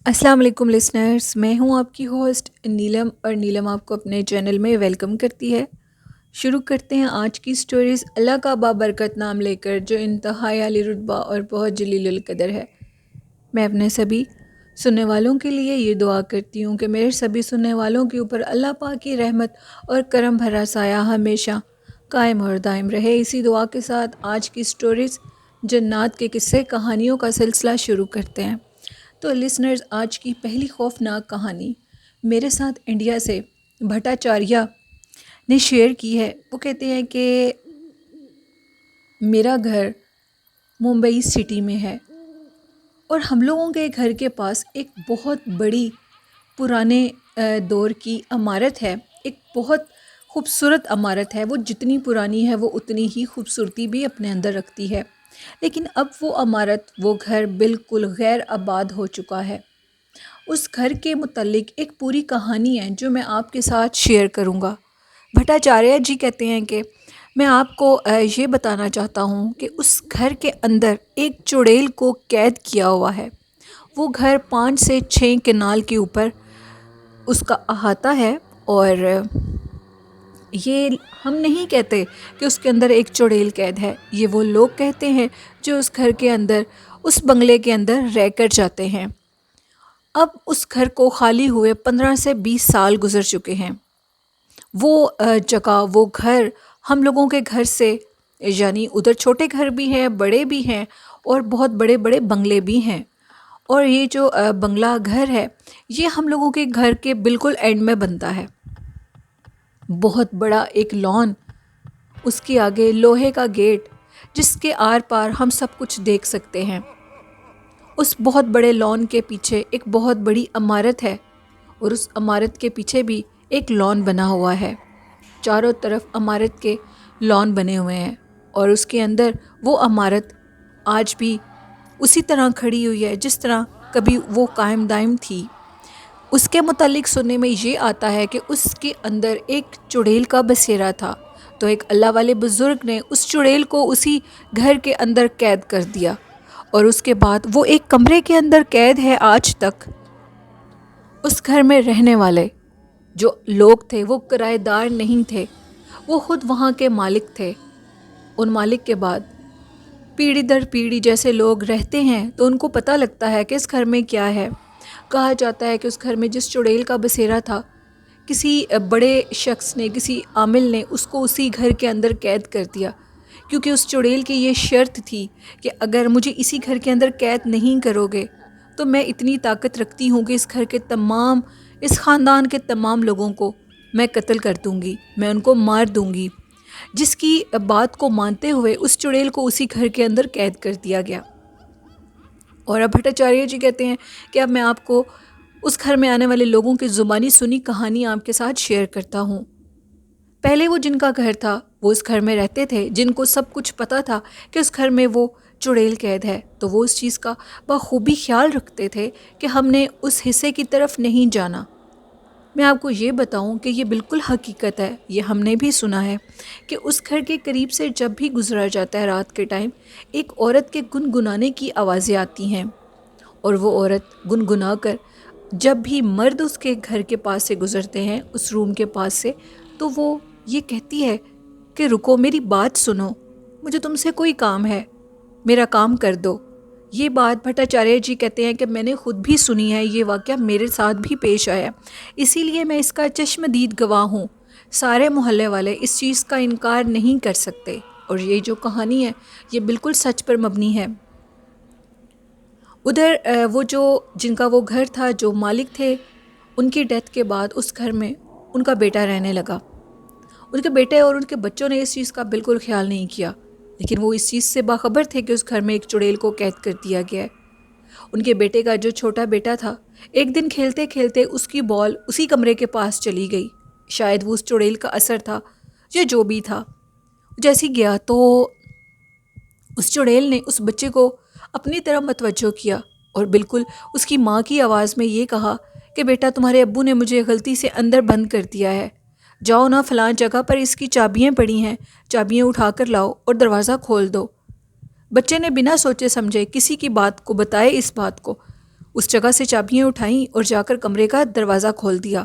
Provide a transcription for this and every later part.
السلام علیکم لسنرز، میں ہوں آپ کی ہوسٹ نیلم، اور نیلم آپ کو اپنے چینل میں ویلکم کرتی ہے۔ شروع کرتے ہیں آج کی سٹوریز اللہ کا بابرکت نام لے کر، جو انتہائی عالی رتبہ اور بہت جلیل القدر ہے۔ میں اپنے سبھی سننے والوں کے لیے یہ دعا کرتی ہوں کہ میرے سبھی سننے والوں کے اوپر اللہ پاک کی رحمت اور کرم بھرا سایہ ہمیشہ قائم اور دائم رہے۔ اسی دعا کے ساتھ آج کی سٹوریز جنات کے قصے کہانیوں کا سلسلہ شروع کرتے ہیں۔ تو لسنرز، آج کی پہلی خوفناک کہانی میرے ساتھ انڈیا سے بھٹاچاریہ نے شیئر کی ہے۔ وہ کہتے ہیں کہ میرا گھر ممبئی سٹی میں ہے، اور ہم لوگوں کے گھر کے پاس ایک بہت بڑی پرانے دور کی عمارت ہے۔ ایک بہت خوبصورت عمارت ہے، وہ جتنی پرانی ہے وہ اتنی ہی خوبصورتی بھی اپنے اندر رکھتی ہے۔ لیکن اب وہ عمارت، وہ گھر بالکل غیر آباد ہو چکا ہے۔ اس گھر کے متعلق ایک پوری کہانی ہے جو میں آپ کے ساتھ شیئر کروں گا۔ بھٹاچاریہ جی کہتے ہیں کہ میں آپ کو یہ بتانا چاہتا ہوں کہ اس گھر کے اندر ایک چڑیل کو قید کیا ہوا ہے۔ وہ گھر 5 سے 6 کنال کے اوپر اس کا احاطہ ہے، اور یہ ہم نہیں کہتے کہ اس کے اندر ایک چڑیل قید ہے، یہ وہ لوگ کہتے ہیں جو اس گھر کے اندر، اس بنگلے کے اندر رہ کر جاتے ہیں۔ اب اس گھر کو خالی ہوئے 15 سے 20 سال گزر چکے ہیں۔ وہ جگہ، وہ گھر ہم لوگوں کے گھر سے، یعنی ادھر چھوٹے گھر بھی ہیں، بڑے بھی ہیں، اور بہت بڑے بڑے بنگلے بھی ہیں۔ اور یہ جو بنگلہ گھر ہے، یہ ہم لوگوں کے گھر کے بالکل اینڈ میں بنتا ہے۔ بہت بڑا ایک لان، اس کے آگے لوہے کا گیٹ جس کے آر پار ہم سب کچھ دیکھ سکتے ہیں۔ اس بہت بڑے لان کے پیچھے ایک بہت بڑی عمارت ہے، اور اس عمارت کے پیچھے بھی ایک لان بنا ہوا ہے۔ چاروں طرف عمارت کے لان بنے ہوئے ہیں، اور اس کے اندر وہ عمارت آج بھی اسی طرح کھڑی ہوئی ہے جس طرح کبھی وہ قائم دائم تھی۔ اس کے متعلق سننے میں یہ آتا ہے کہ اس کے اندر ایک چڑیل کا بسیرا تھا، تو ایک اللہ والے بزرگ نے اس چڑیل کو اسی گھر کے اندر قید کر دیا، اور اس کے بعد وہ ایک کمرے کے اندر قید ہے آج تک۔ اس گھر میں رہنے والے جو لوگ تھے وہ کرایہ دار نہیں تھے، وہ خود وہاں کے مالک تھے۔ ان مالک کے بعد پیڑھی در پیڑھی جیسے لوگ رہتے ہیں تو ان کو پتہ لگتا ہے کہ اس گھر میں کیا ہے۔ کہا جاتا ہے کہ اس گھر میں جس چڑیل کا بسیرا تھا، کسی بڑے شخص نے، کسی عامل نے اس کو اسی گھر کے اندر قید کر دیا، کیونکہ اس چڑیل کی یہ شرط تھی کہ اگر مجھے اسی گھر کے اندر قید نہیں کرو گے تو میں اتنی طاقت رکھتی ہوں کہ اس گھر کے تمام، اس خاندان کے تمام لوگوں کو میں قتل کر دوں گی، میں ان کو مار دوں گی۔ جس کی بات کو مانتے ہوئے اس چڑیل کو اسی گھر کے اندر قید کر دیا گیا۔ اور اب بھٹاچاریہ جی کہتے ہیں کہ اب میں آپ کو اس گھر میں آنے والے لوگوں کی زبانی سنی کہانی آپ کے ساتھ شیئر کرتا ہوں۔ پہلے وہ جن کا گھر تھا وہ اس گھر میں رہتے تھے، جن کو سب کچھ پتہ تھا کہ اس گھر میں وہ چڑیل قید ہے، تو وہ اس چیز کا بخوبی خیال رکھتے تھے کہ ہم نے اس حصے کی طرف نہیں جانا۔ میں آپ کو یہ بتاؤں کہ یہ بالکل حقیقت ہے، یہ ہم نے بھی سنا ہے کہ اس گھر کے قریب سے جب بھی گزرا جاتا ہے رات کے ٹائم، ایک عورت کے گنگنانے کی آوازیں آتی ہیں، اور وہ عورت گنگنا کر جب بھی مرد اس کے گھر کے پاس سے گزرتے ہیں، اس روم کے پاس سے، تو وہ یہ کہتی ہے کہ رکو، میری بات سنو، مجھے تم سے کوئی کام ہے، میرا کام کر دو۔ یہ بات بھٹاچاریہ جی کہتے ہیں کہ میں نے خود بھی سنی ہے، یہ واقعہ میرے ساتھ بھی پیش آیا، اسی لیے میں اس کا چشمدید گواہ ہوں۔ سارے محلے والے اس چیز کا انکار نہیں کر سکتے، اور یہ جو کہانی ہے یہ بالکل سچ پر مبنی ہے۔ ادھر وہ جو جن کا وہ گھر تھا، جو مالک تھے، ان کی ڈیتھ کے بعد اس گھر میں ان کا بیٹا رہنے لگا۔ ان کے بیٹے اور ان کے بچوں نے اس چیز کا بالکل خیال نہیں کیا، لیکن وہ اس چیز سے باخبر تھے کہ اس گھر میں ایک چڑیل کو قید کر دیا گیا ہے۔ ان کے بیٹے کا جو چھوٹا بیٹا تھا، ایک دن کھیلتے کھیلتے اس کی بال اسی کمرے کے پاس چلی گئی، شاید وہ اس چڑیل کا اثر تھا یا جو بھی تھا۔ جیسے گیا تو اس چڑیل نے اس بچے کو اپنی طرف متوجہ کیا، اور بالکل اس کی ماں کی آواز میں یہ کہا کہ بیٹا، تمہارے ابو نے مجھے غلطی سے اندر بند کر دیا ہے، جاؤ نا فلاں جگہ پر اس کی چابیاں پڑی ہیں، چابیاں اٹھا کر لاؤ اور دروازہ کھول دو۔ بچے نے بنا سوچے سمجھے، کسی کی بات کو بتائے اس بات کو، اس جگہ سے چابیاں اٹھائیں اور جا کر کمرے کا دروازہ کھول دیا۔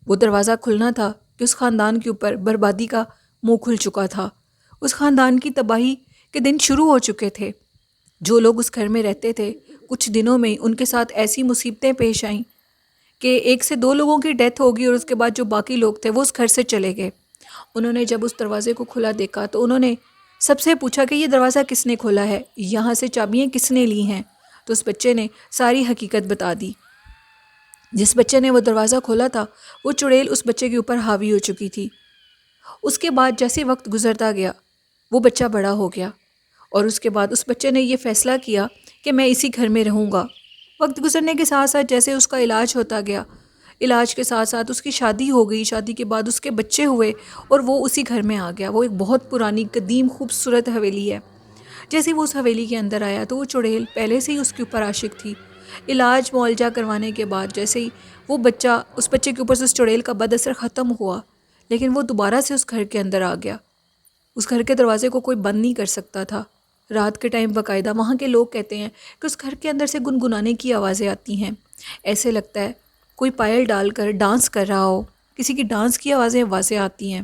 وہ دروازہ کھلنا تھا کہ اس خاندان کے اوپر بربادی کا منہ کھل چکا تھا۔ اس خاندان کی تباہی کے دن شروع ہو چکے تھے۔ جو لوگ اس گھر میں رہتے تھے، کچھ دنوں میں ان کے ساتھ ایسی مصیبتیں پیش آئیں کہ 1 سے 2 لوگوں کی ڈیتھ ہوگی، اور اس کے بعد جو باقی لوگ تھے وہ اس گھر سے چلے گئے۔ انہوں نے جب اس دروازے کو کھلا دیکھا تو انہوں نے سب سے پوچھا کہ یہ دروازہ کس نے کھولا ہے، یہاں سے چابیاں کس نے لی ہیں؟ تو اس بچے نے ساری حقیقت بتا دی۔ جس بچے نے وہ دروازہ کھولا تھا، وہ چڑیل اس بچے کے اوپر حاوی ہو چکی تھی۔ اس کے بعد جیسے وقت گزرتا گیا، وہ بچہ بڑا ہو گیا، اور اس کے بعد اس بچے نے یہ فیصلہ کیا کہ میں اسی گھر میں رہوں گا۔ وقت گزرنے کے ساتھ ساتھ جیسے اس کا علاج ہوتا گیا، علاج کے ساتھ ساتھ اس کی شادی ہو گئی، شادی کے بعد اس کے بچے ہوئے، اور وہ اسی گھر میں آ گیا۔ وہ ایک بہت پرانی قدیم خوبصورت حویلی ہے۔ جیسے وہ اس حویلی کے اندر آیا تو وہ چڑیل پہلے سے ہی اس کے اوپر عاشق تھی۔ علاج معالجہ کروانے کے بعد جیسے ہی وہ بچہ، اس بچے کے اوپر سے اس چڑیل کا بد اثر ختم ہوا، لیکن وہ دوبارہ سے اس گھر کے اندر آ گیا۔ اس گھر کے دروازے کو کوئی بند نہیں کر سکتا تھا۔ رات کے ٹائم باقاعدہ وہاں کے لوگ کہتے ہیں کہ اس گھر کے اندر سے گنگنانے کی آوازیں آتی ہیں۔ ایسے لگتا ہے کوئی پائل ڈال کر ڈانس کر رہا ہو، کسی کی ڈانس کی آوازیں آتی ہیں،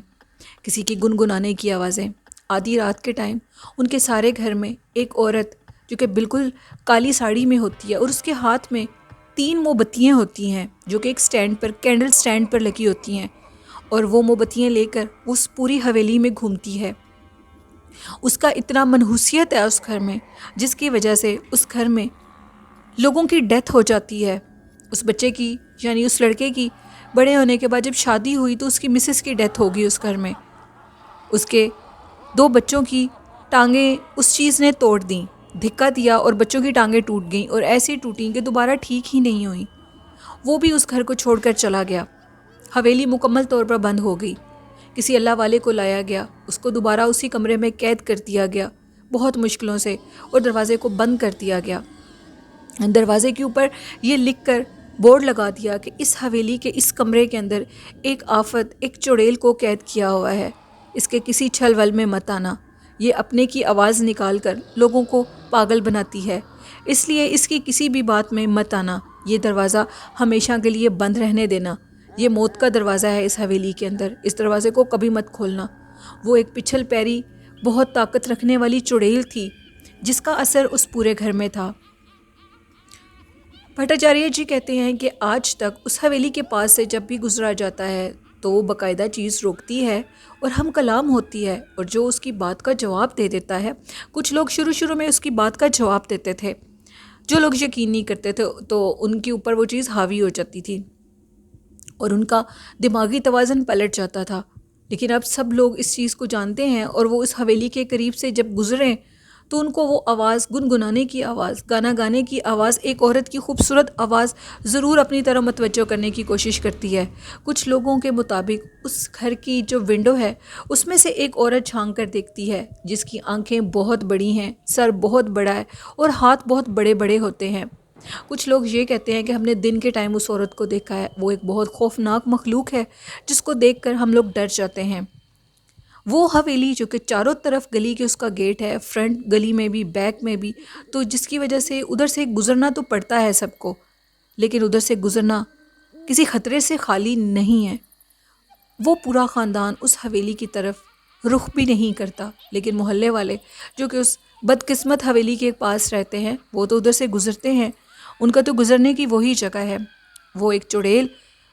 کسی کی گنگنانے کی آوازیں۔ آدھی رات کے ٹائم ان کے سارے گھر میں ایک عورت جو کہ بالکل کالی ساڑی میں ہوتی ہے، اور اس کے ہاتھ میں 3 موم بتیاں ہوتی ہیں جو کہ ایک سٹینڈ پر، کینڈل سٹینڈ پر لگی ہوتی ہیں، اور وہ موم بتیاں لے کر اس پوری حویلی میں گھومتی ہے۔ اس کا اتنا منحوسیت ہے اس گھر میں، جس کی وجہ سے اس گھر میں لوگوں کی ڈیتھ ہو جاتی ہے۔ اس بچے کی، یعنی اس لڑکے کی بڑے ہونے کے بعد جب شادی ہوئی تو اس کی مسز کی ڈیتھ ہوگی اس گھر میں۔ اس کے 2 بچوں کی ٹانگیں اس چیز نے توڑ دیں، دھکا دیا اور بچوں کی ٹانگیں ٹوٹ گئیں، اور ایسی ٹوٹیں کہ دوبارہ ٹھیک ہی نہیں ہوئیں۔ وہ بھی اس گھر کو چھوڑ کر چلا گیا۔ حویلی مکمل طور پر بند ہو گئی۔ کسی اللہ والے کو لایا گیا، اس کو دوبارہ اسی کمرے میں قید کر دیا گیا بہت مشکلوں سے، اور دروازے کو بند کر دیا گیا۔ دروازے کے اوپر یہ لکھ کر بورڈ لگا دیا کہ اس حویلی کے اس کمرے کے اندر ایک آفت، ایک چڑیل کو قید کیا ہوا ہے، اس کے کسی چھل ول میں مت آنا۔ یہ اپنے کی آواز نکال کر لوگوں کو پاگل بناتی ہے، اس لیے اس کی کسی بھی بات میں مت آنا۔ یہ دروازہ ہمیشہ کے لیے بند رہنے دینا۔ یہ موت کا دروازہ ہے اس حویلی کے اندر، اس دروازے کو کبھی مت کھولنا۔ وہ ایک پچھل پیری بہت طاقت رکھنے والی چڑیل تھی جس کا اثر اس پورے گھر میں تھا۔ بھٹاچاریہ جی کہتے ہیں کہ آج تک اس حویلی کے پاس سے جب بھی گزرا جاتا ہے تو وہ باقاعدہ چیز روکتی ہے اور ہم کلام ہوتی ہے، اور جو اس کی بات کا جواب دے دیتا ہے۔ کچھ لوگ شروع میں اس کی بات کا جواب دیتے تھے، جو لوگ یقین نہیں کرتے تھے تو ان کے اوپر وہ چیز حاوی ہو جاتی تھی اور ان کا دماغی توازن پلٹ جاتا تھا۔ لیکن اب سب لوگ اس چیز کو جانتے ہیں، اور وہ اس حویلی کے قریب سے جب گزریں تو ان کو وہ آواز، گنگنانے کی آواز، گانا گانے کی آواز، ایک عورت کی خوبصورت آواز ضرور اپنی طرف متوجہ کرنے کی کوشش کرتی ہے۔ کچھ لوگوں کے مطابق اس گھر کی جو ونڈو ہے اس میں سے ایک عورت جھانک کر دیکھتی ہے جس کی آنکھیں بہت بڑی ہیں، سر بہت بڑا ہے اور ہاتھ بہت بڑے بڑے ہوتے ہیں۔ کچھ لوگ یہ کہتے ہیں کہ ہم نے دن کے ٹائم اس عورت کو دیکھا ہے، وہ ایک بہت خوفناک مخلوق ہے جس کو دیکھ کر ہم لوگ ڈر جاتے ہیں۔ وہ حویلی جو کہ چاروں طرف گلی کے اس کا گیٹ ہے، فرنٹ گلی میں بھی، بیک میں بھی، تو جس کی وجہ سے ادھر سے گزرنا تو پڑتا ہے سب کو، لیکن ادھر سے گزرنا کسی خطرے سے خالی نہیں ہے۔ وہ پورا خاندان اس حویلی کی طرف رخ بھی نہیں کرتا، لیکن محلے والے جو کہ اس بدقسمت حویلی کے پاس رہتے ہیں وہ تو ادھر سے گزرتے ہیں، ان کا تو گزرنے کی وہی جگہ ہے۔ وہ ایک چڑیل،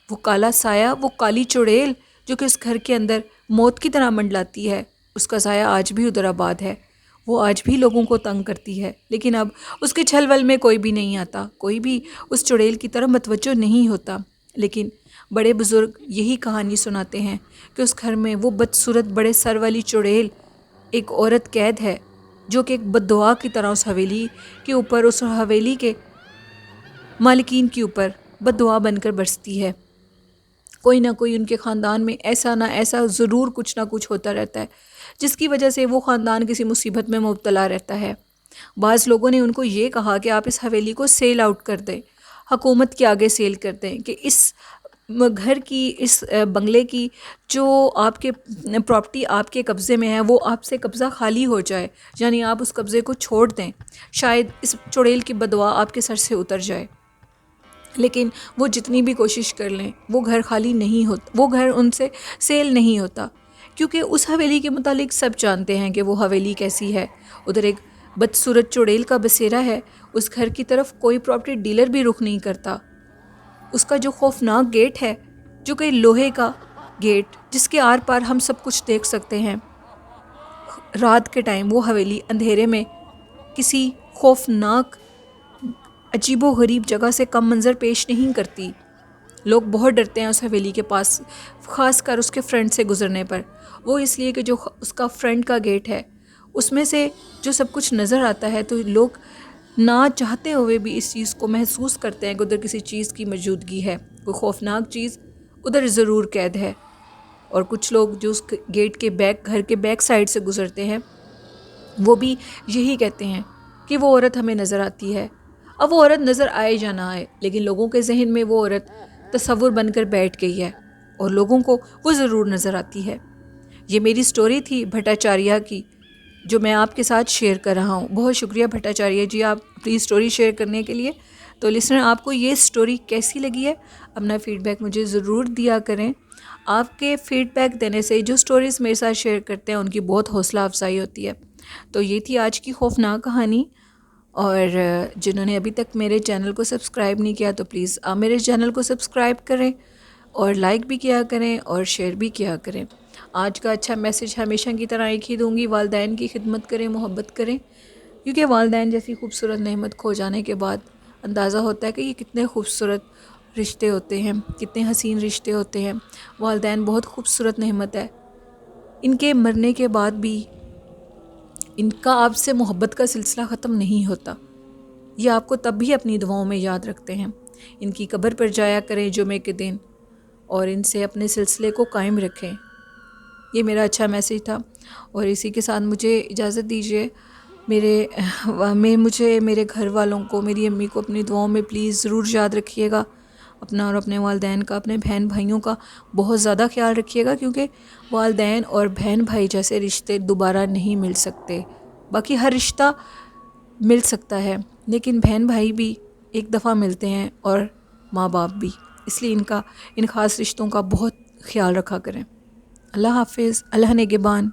وہ کالا سایہ، وہ کالی چڑیل جو کہ اس گھر کے اندر موت کی طرح منڈلاتی ہے، اس کا سایہ آج بھی ادھر آباد ہے، وہ آج بھی لوگوں کو تنگ کرتی ہے، لیکن اب اس کے چھل ول میں کوئی بھی نہیں آتا، کوئی بھی اس چڑیل کی طرف متوجہ نہیں ہوتا۔ لیکن بڑے بزرگ یہی کہانی سناتے ہیں کہ اس گھر میں وہ بدصورت بڑے سر والی چڑیل ایک عورت قید ہے جو کہ ایک بد دعا کی طرح اس حویلی کے اوپر، اس حویلی کے مالکین کے اوپر بد دعا بن کر برستی ہے۔ کوئی نہ کوئی ان کے خاندان میں ایسا نہ ایسا ضرور کچھ نہ کچھ ہوتا رہتا ہے جس کی وجہ سے وہ خاندان کسی مصیبت میں مبتلا رہتا ہے۔ بعض لوگوں نے ان کو یہ کہا کہ آپ اس حویلی کو سیل آؤٹ کر دیں، حکومت کے آگے سیل کر دیں، کہ اس گھر کی، اس بنگلے کی جو آپ کے پراپرٹی آپ کے قبضے میں ہے وہ آپ سے قبضہ خالی ہو جائے، یعنی آپ اس قبضے کو چھوڑ دیں، شاید اس چڑیل کی بد دعا آپ کے سر سے اتر جائے۔ لیکن وہ جتنی بھی کوشش کر لیں وہ گھر خالی نہیں ہوتا، وہ گھر ان سے سیل نہیں ہوتا، کیونکہ اس حویلی کے متعلق سب جانتے ہیں کہ وہ حویلی کیسی ہے۔ ادھر ایک بدصورت چڑیل کا بسیرا ہے، اس گھر کی طرف کوئی پراپرٹی ڈیلر بھی رخ نہیں کرتا۔ اس کا جو خوفناک گیٹ ہے، جو کہ لوہے کا گیٹ جس کے آر پار ہم سب کچھ دیکھ سکتے ہیں، رات کے ٹائم وہ حویلی اندھیرے میں کسی خوفناک عجیب و غریب جگہ سے کم منظر پیش نہیں کرتی۔ لوگ بہت ڈرتے ہیں اس حویلی کے پاس، خاص کر اس کے فرنٹ سے گزرنے پر۔ وہ اس لیے کہ جو اس کا فرنٹ کا گیٹ ہے اس میں سے جو سب کچھ نظر آتا ہے، تو لوگ نہ چاہتے ہوئے بھی اس چیز کو محسوس کرتے ہیں کہ ادھر کسی چیز کی موجودگی ہے، کوئی خوفناک چیز ادھر ضرور قید ہے۔ اور کچھ لوگ جو اس گیٹ کے گھر کے بیک سائڈ سے گزرتے ہیں، وہ بھی یہی کہتے ہیں کہ وہ عورت ہمیں نظر آتی ہے۔ اب وہ عورت نظر آئے یا نہ آئے، لیکن لوگوں کے ذہن میں وہ عورت تصور بن کر بیٹھ گئی ہے اور لوگوں کو وہ ضرور نظر آتی ہے۔ یہ میری سٹوری تھی بھٹاچاریہ کی، جو میں آپ کے ساتھ شیئر کر رہا ہوں۔ بہت شکریہ بھٹاچاریہ جی آپ اپنی سٹوری شیئر کرنے کے لیے۔ تو لسنر، آپ کو یہ سٹوری کیسی لگی ہے؟ اپنا فیڈ بیک مجھے ضرور دیا کریں۔ آپ کے فیڈ بیک دینے سے جو سٹوریز میرے ساتھ شیئر کرتے ہیں ان کی بہت حوصلہ افزائی ہوتی ہے۔ تو یہ تھی آج کی خوفناک کہانی، اور جنہوں نے ابھی تک میرے چینل کو سبسکرائب نہیں کیا تو پلیز آپ میرے چینل کو سبسکرائب کریں اور لائک بھی کیا کریں اور شیئر بھی کیا کریں۔ آج کا اچھا میسج ہمیشہ کی طرح ایک ہی دوں گی، والدین کی خدمت کریں، محبت کریں، کیونکہ والدین جیسی خوبصورت نعمت کھو جانے کے بعد اندازہ ہوتا ہے کہ یہ کتنے خوبصورت رشتے ہوتے ہیں، کتنے حسین رشتے ہوتے ہیں۔ والدین بہت خوبصورت نعمت ہے، ان کے مرنے کے بعد بھی ان کا آپ سے محبت کا سلسلہ ختم نہیں ہوتا۔ یہ آپ کو تب بھی اپنی دعاؤں میں یاد رکھتے ہیں۔ ان کی قبر پر جایا کریں جمعے کے دن اور ان سے اپنے سلسلے کو قائم رکھیں۔ یہ میرا اچھا میسج تھا، اور اسی کے ساتھ مجھے اجازت دیجیے۔ مجھے میرے گھر والوں کو، میری امی کو اپنی دعاؤں میں پلیز ضرور یاد رکھیے گا، اپنا اور اپنے والدین کا، اپنے بہن بھائیوں کا بہت زیادہ خیال رکھیے گا، کیونکہ والدین اور بہن بھائی جیسے رشتے دوبارہ نہیں مل سکتے۔ باقی ہر رشتہ مل سکتا ہے، لیکن بہن بھائی بھی ایک دفعہ ملتے ہیں اور ماں باپ بھی، اس لیے ان خاص رشتوں کا بہت خیال رکھا کریں۔ اللہ حافظ، اللہ نگہبان۔